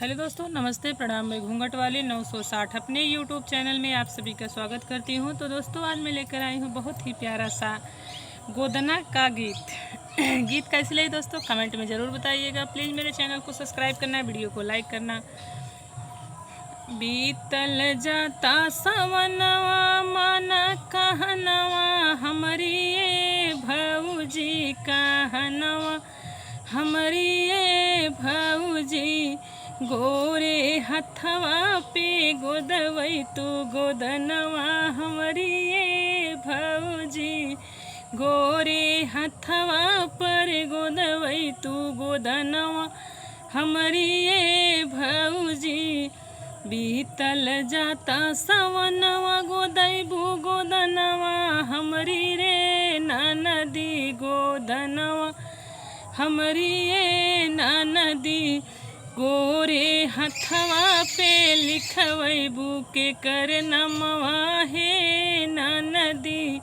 Hello दोस्तों, नमस्ते, प्रणाम। मैं घूंघट वाली 960 अपने यूट्यूब चैनल में आप सभी का स्वागत करती हूं। तो दोस्तों, आज मैं लेकर आई हूं बहुत ही प्यारा सा गोदना का गीत। गीत कैसे लगे दोस्तों, कमेंट में ज़रूर बताइएगा। प्लीज़ मेरे चैनल को सब्सक्राइब करना, वीडियो को लाइक करना। बीतल जाता सवनवा माना कहनवा हमारी ये भौजी कहनवा हमारी ये भौजी गोरे हथवा पे गोदवई तू गोदनवा हमारी ये भौजी गोरे हथवा पर गोदवई तू गोदनवा हमारी ये भौजी बीतल जाता सवनवा गोदैबू गोदनवा हमारी रे नदी गोदनवा हमारी ये नदी गोरे हथवा पे लिखवैबू के कर नमवा हे नदी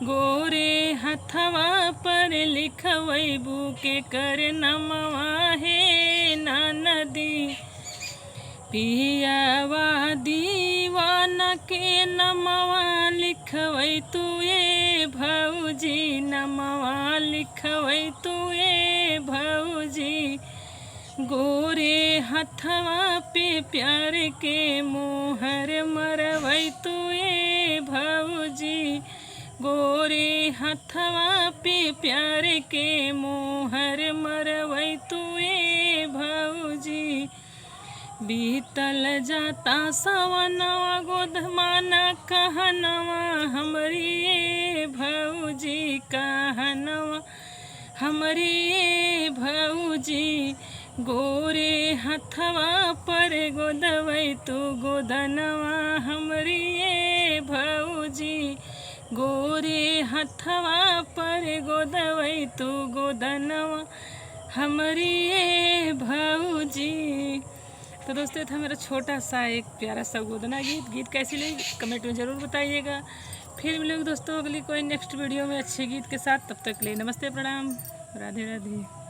गोरे हथवा पर लिखवैबू के कर नमवा हे नदी पियावा दीवाना के नमवा लिखवै तू ये भौजी नमवा लिखवै तू ये भौजी गोरे हथवा पे प्यार के मोहर मरवै तू ये भौजी गोरे हथवा पे प्यार के मोहर मरवै तू ये भौजी बीतल जाता सवनवा गोदमाना कहनवा हमारी ये भौजी कहनवा हमारी ये भौजी गोरे हथवा पर गोदवै तू गोदनवा हमारी ये भौजी गोरे हथवा पर गोदवै तू गोदनवा हमारी ये भौजी। तो दोस्तों, ये था मेरा छोटा सा एक प्यारा सा गोदना गीत कैसी लगी कमेंट में ज़रूर बताइएगा। फिर मिलेंगे दोस्तों अगली कोई नेक्स्ट वीडियो में अच्छे गीत के साथ। तब तक के लिए नमस्ते, प्रणाम, राधे राधे।